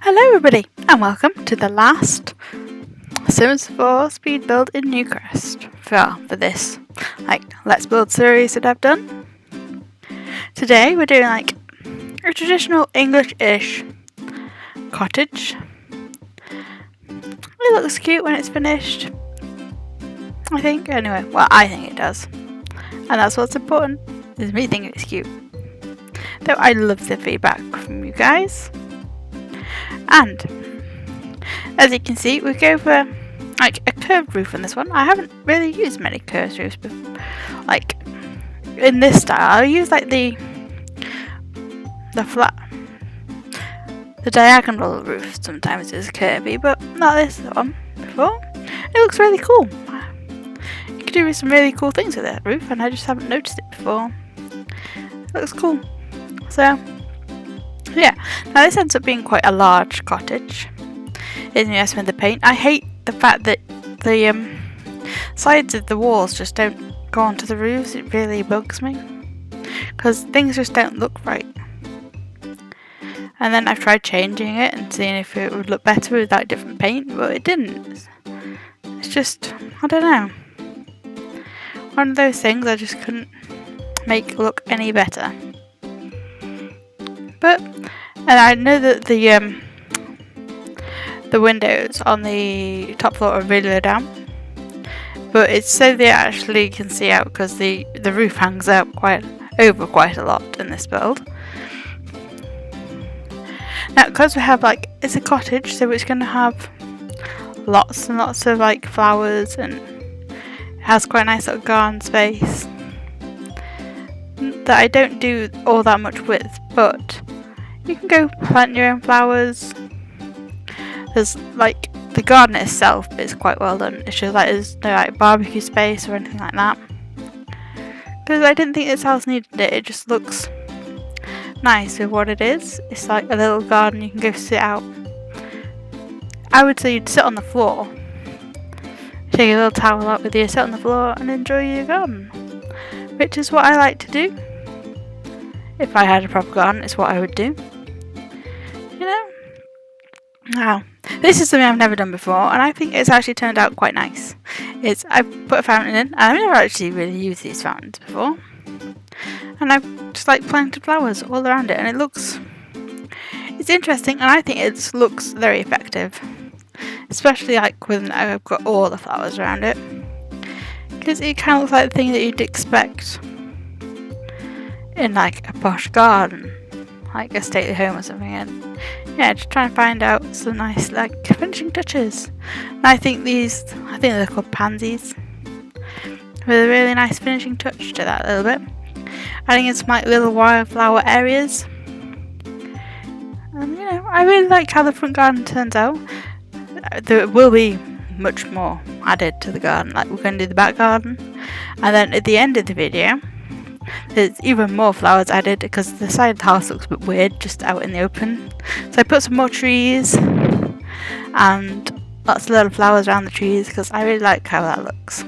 Hello everybody and welcome to the last Sims 4 speed build in Newcrest for this Let's Build series that I've done. Today we're doing a traditional English-ish cottage. It looks cute when it's finished, I think. Anyway, well, I think it does, and that's what's important, is me thinking it's cute. Though I love the feedback from you guys. And as you can see, we go for a curved roof on this one. I haven't really used many curved roofs before, in this style. I use the flat, the diagonal roof sometimes is curvy, but not this one before. It looks really cool. You could do some really cool things with that roof, and I just haven't noticed it before. It looks cool. So yeah, now this ends up being quite a large cottage. Isn't it, with the paint? I hate the fact that the sides of the walls just don't go onto the roofs. It really bugs me, because things just don't look right. And then I've tried changing it and seeing if it would look better with different paint, but it didn't. It's just, I don't know, one of those things I just couldn't make look any better. And I know that the windows on the top floor are really low down, but it's so they actually can see out, because the roof hangs out quite a lot in this build. Now, because we have it's a cottage, so it's going to have lots and lots of flowers, and it has quite a nice little garden space that I don't do all that much with, but you can go plant your own flowers. There's the garden itself is quite well done. It's just there's no barbecue space or anything like that, because I didn't think this house needed it. It just looks nice with what it is. It's a little garden. You can go sit out. I would say you'd sit on the floor, take a little towel out with you, sit on the floor and enjoy your garden, which is what I like to do. If I had a proper garden, it's what I would do. Now, this is something I've never done before, and I think it's actually turned out quite nice. I've put a fountain in, and I've never actually really used these fountains before. And I've just planted flowers all around it, and it's interesting, and I think it looks very effective. Especially when I've got all the flowers around it. Because it kind of looks like the thing that you'd expect in a posh garden, a stately home or something. And yeah, just trying to find out some nice finishing touches. And I think they're called pansies, with a really nice finishing touch to that a little bit. Adding in some little wildflower areas. And I really like how the front garden turns out. There will be much more added to the garden. We're going to do the back garden, and then at the end of the video there's even more flowers added, because the side of the house looks a bit weird just out in the open. So I put some more trees and lots of little flowers around the trees, because I really like how that looks.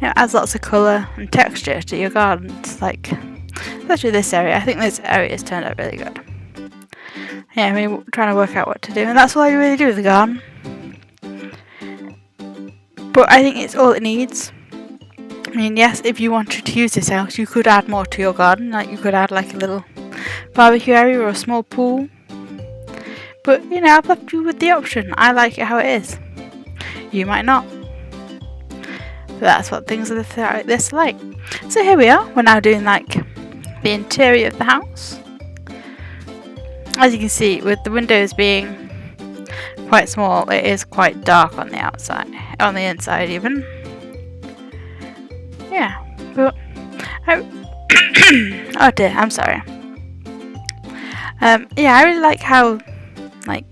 It adds lots of colour and texture to your gardens, especially this area. I think this area has turned out really good. Yeah, we're trying to work out what to do, and that's all I really do with the garden. But I think it's all it needs. Yes, if you wanted to use this house, you could add more to your garden. You could add a little barbecue area or a small pool. But I've left you with the option. I like it how it is. You might not. But that's what things like this are like. So here we are. We're now doing the interior of the house. As you can see, with the windows being quite small, it is quite dark on the outside, on the inside even. Yeah, but oh dear, I'm sorry. Yeah, I really like how the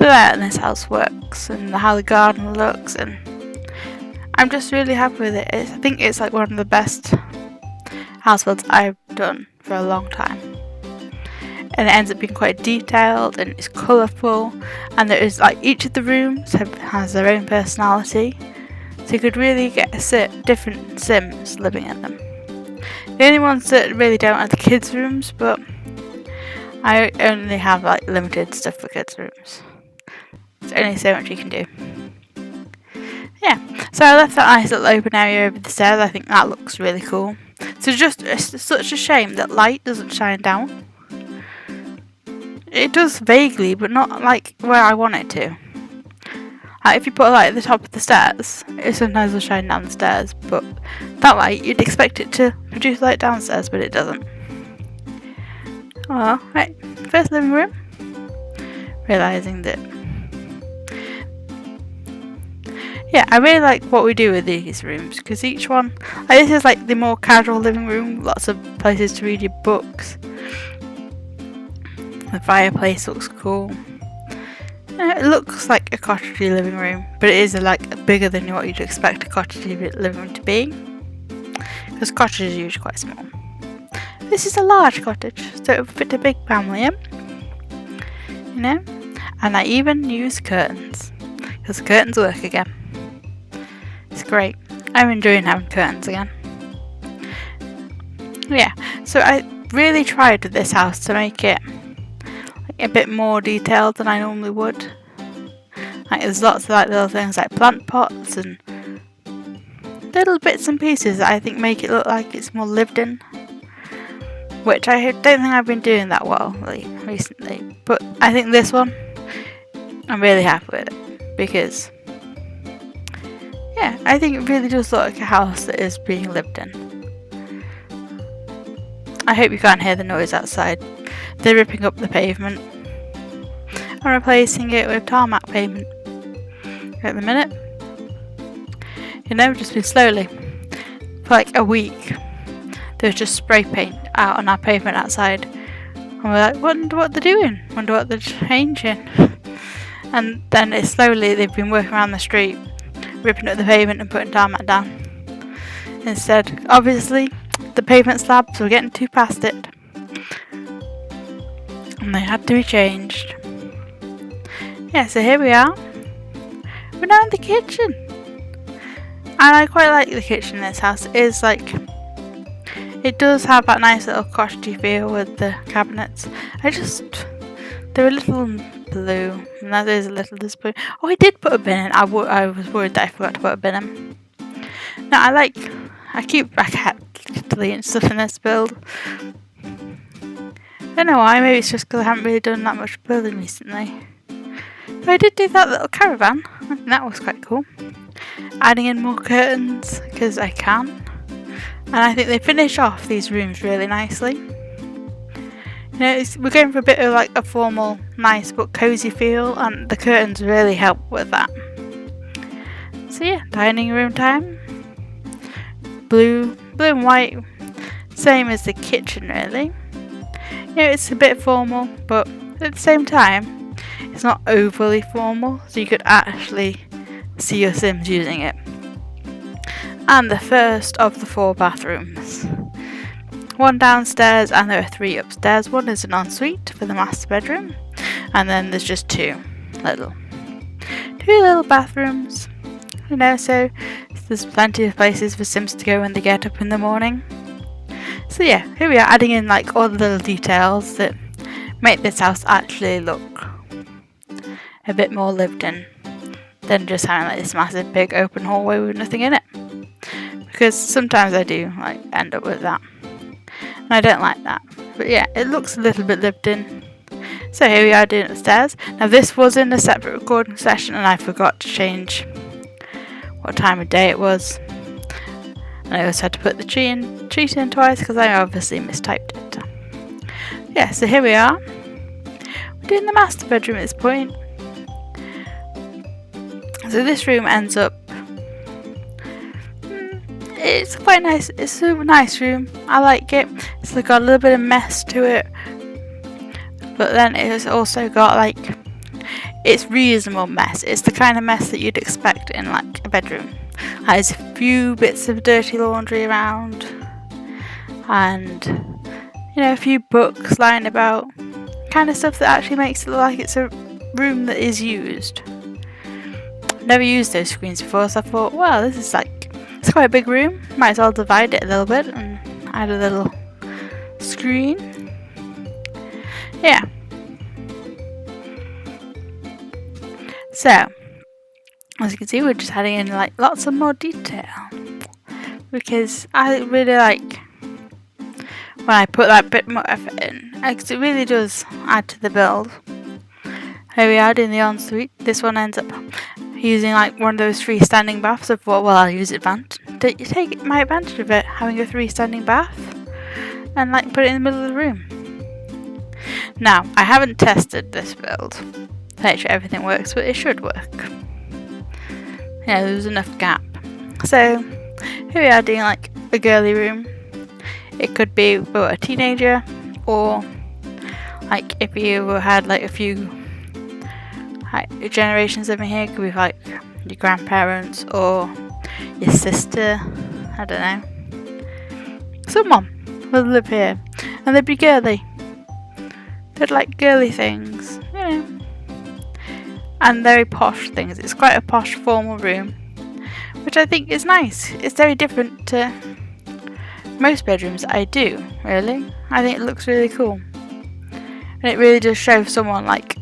layout in this house works, and how the garden looks, and I'm just really happy with it. I think it's one of the best house builds I've done for a long time. And it ends up being quite detailed, and it's colourful, and there is each of the rooms has their own personality, so you could really get different Sims living in them. The only ones that really don't are the kids' rooms, but I only have like limited stuff for kids' rooms. There's only so much you can do. Yeah, so I left that nice little open area over the stairs. I think that looks really cool. So it's such a shame that light doesn't shine down. It does vaguely, but not like where I want it to. Like if you put a light at the top of the stairs, it sometimes will shine down the stairs, but that light, you'd expect it to produce light downstairs, but it doesn't. Oh, right, first living room. Realising that, yeah, I really like what we do with these rooms, because each one, like this is like the more casual living room, lots of places to read your books. The fireplace looks cool. It looks like a cottagey living room, but it is like bigger than what you'd expect a cottagey living room to be, because cottages are usually quite small. This is a large cottage, so it would fit a big family in, you know. And I even use curtains, because curtains work again. It's great. I'm enjoying having curtains again. Yeah, so I really tried with this house to make it a bit more detailed than I normally would. Like there's lots of like little things like plant pots and little bits and pieces that I think make it look like it's more lived in, which I don't think I've been doing that well recently. But I think this one I'm really happy with it, because yeah, I think it really does look like a house that is being lived in. I hope you can't hear the noise outside. They're ripping up the pavement and replacing it with tarmac pavement at the minute. You know, just been slowly. For like a week, there was just spray paint out on our pavement outside. And we're like, wonder what they're doing, wonder what they're changing. And then it's slowly, they've been working around the street, ripping up the pavement and putting tarmac down. Instead, obviously, the pavement slabs were getting too past it, and they had to be changed. Yeah, so here we are. We're now in the kitchen, and I quite like the kitchen in this house. It is like, it does have that nice little cottagey feel with the cabinets. They're a little blue, and that is a little disappointing. Oh, I did put a bin in. I was worried that I forgot to put a bin in. No, I keep deleting stuff in this build. I don't know why, maybe it's just because I haven't really done that much building recently. But I did do that little caravan, I think that was quite cool. Adding in more curtains, because I can. And I think they finish off these rooms really nicely. You know, we're going for a bit of like a formal, nice but cosy feel, and the curtains really help with that. So yeah, dining room time. Blue and white, same as the kitchen really. You know, it's a bit formal, but at the same time, it's not overly formal, so you could actually see your Sims using it. And the first of the 4 bathrooms. One downstairs, and there are 3 upstairs. One is an ensuite for the master bedroom, and then there's just 2 little bathrooms. You know, so there's plenty of places for Sims to go when they get up in the morning. So yeah, here we are adding in like all the little details that make this house actually look a bit more lived in than just having like this massive big open hallway with nothing in it. Because sometimes I do like end up with that, and I don't like that. But yeah, it looks a little bit lived in. So here we are doing it upstairs. Now this was in a separate recording session, and I forgot to change what time of day it was. And I also had to put the treat in twice because I obviously mistyped it. Yeah, so here we are. We're doing the master bedroom at this point. So this room ends up, it's quite nice. It's a nice room. I like it. It's got a little bit of mess to it, but then it's also got like, it's reasonable mess. It's the kind of mess that you'd expect in like a bedroom. There's a few bits of dirty laundry around, and you know, a few books lying about, kind of stuff that actually makes it look like it's a room that is used. Never used those screens before, so I thought, well, this is like, it's quite a big room, might as well divide it a little bit and add a little screen. Yeah. So, as you can see, we're just adding in like lots of more detail, because I really like when I put that bit more effort in, because it really does add to the build. Here we are doing the ensuite. This one ends up using like one of those freestanding baths. I thought, well, I'll use take my advantage of it, having a freestanding bath, and like put it in the middle of the room. Now, I haven't tested this build to make sure everything works, but it should work. Yeah, there's enough gap. So here we are doing like a girly room. It could be for a teenager, or like if you had like a few generations over here, it could be like your grandparents or your sister, I don't know. Someone will live here and they'd be girly. They'd like girly things, you know. And very posh things. It's quite a posh formal room, which I think is nice. It's very different to most bedrooms I do, really. I think it looks really cool. And it really does show someone like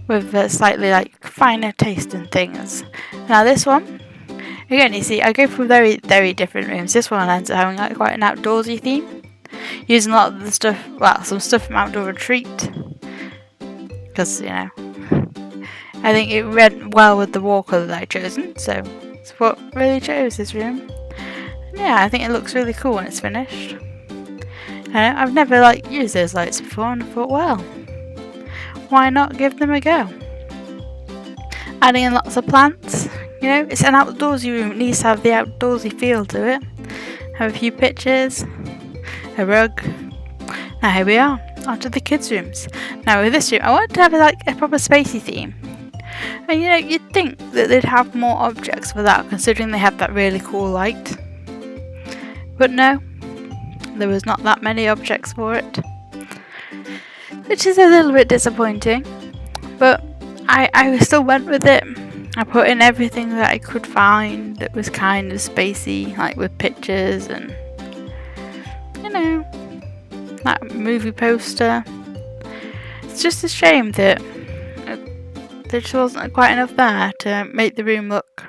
with a slightly like finer taste in things. Now this one, again, you see, I go for very, very different rooms. This one ends up having like quite an outdoorsy theme, using a lot of the stuff, well, some stuff from Outdoor Retreat, because, you know, I think it went well with the wall colour that I chosen, so it's what really chose this room. And yeah, I think it looks really cool when it's finished. I've never like used those lights before, and I thought, well, why not give them a go? Adding in lots of plants, you know, it's an outdoorsy room, it needs to have the outdoorsy feel to it. Have a few pictures, a rug. Now here we are, onto the kids' rooms. Now with this room, I wanted to have like a proper spacey theme. And you know, you'd think that they'd have more objects for that, considering they have that really cool light. But no, there was not that many objects for it, which is a little bit disappointing. But I still went with it. I put in everything that I could find that was kind of spacey, like with pictures and, you know, that movie poster. It's just a shame that there just wasn't quite enough there to make the room look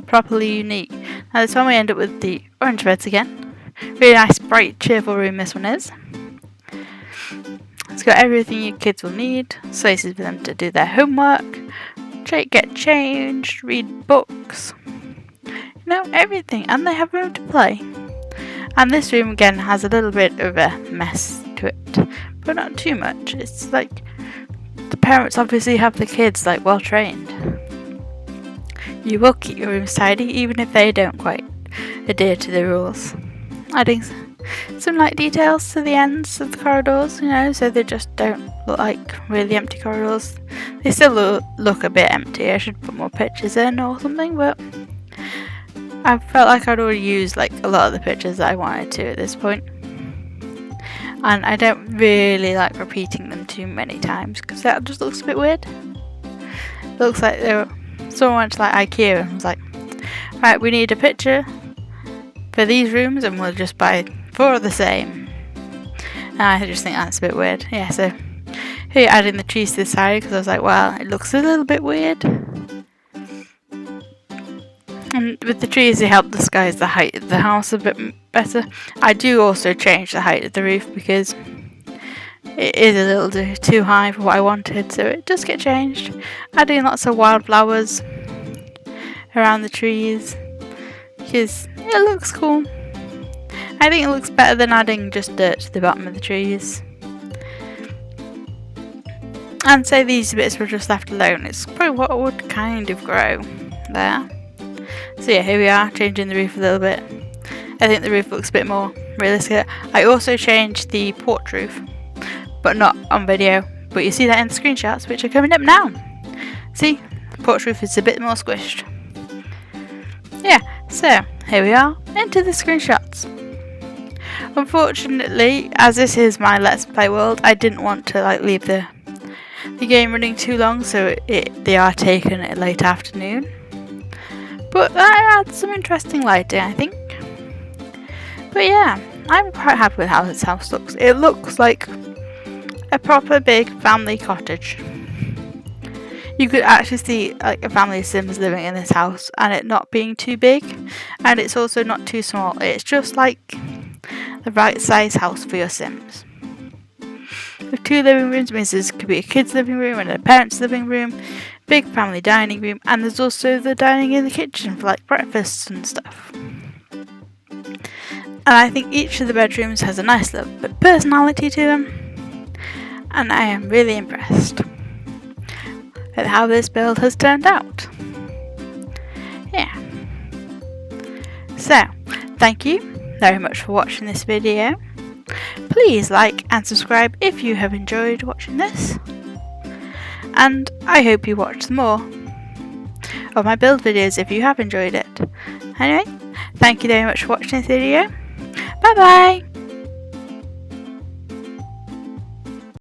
properly unique. Now this one we end up with the orange beds again. Really nice, bright, cheerful room this one is. It's got everything your kids will need. Spaces for them to do their homework, get changed, read books, you know, everything. And they have room to play. And this room again has a little bit of a mess to it, but not too much. It's like the parents obviously have the kids like well trained. You will keep your rooms tidy even if they don't quite adhere to the rules. Adding some light details to the ends of the corridors, you know, so they just don't look like really empty corridors. They still look a bit empty. I should put more pictures in or something, but I felt like I'd already used like a lot of the pictures that I wanted to at this point. And I don't really like repeating them too many times because that just looks a bit weird. It looks like someone went to like IKEA and was like, right, we need a picture for these rooms and we'll just buy 4 of the same. And I just think that's a bit weird. Yeah, so here you're adding the trees to the side because I was like, well, it looks a little bit weird. And with the trees, they help disguise the height of the house a bit better. I do also change the height of the roof because it is a little too high for what I wanted, so it does get changed. Adding lots of wildflowers around the trees because it looks cool. I think it looks better than adding just dirt to the bottom of the trees. And say these bits were just left alone, it's probably what would kind of grow there. So yeah, here we are, changing the roof a little bit. I think the roof looks a bit more realistic. I also changed the porch roof, but not on video. But you see that in the screenshots, which are coming up now. See, the porch roof is a bit more squished. Yeah, so here we are, into the screenshots. Unfortunately, as this is my Let's Play world, I didn't want to like leave the game running too long, so they are taken at late afternoon. But that adds some interesting lighting, I think. But yeah, I'm quite happy with how this house looks. It looks like a proper big family cottage. You could actually see like a family of Sims living in this house, and it not being too big, and it's also not too small. It's just like the right size house for your Sims. With 2 living rooms means this could be a kid's living room and a parent's living room, big family dining room, and there's also the dining in the kitchen for like breakfasts and stuff. And I think each of the bedrooms has a nice little bit of personality to them, and I am really impressed with how this build has turned out. Yeah. So, thank you very much for watching this video. Please like and subscribe if you have enjoyed watching this, and I hope you watch some more of my build videos if you have enjoyed it. Anyway, thank you very much for watching this video. Bye bye!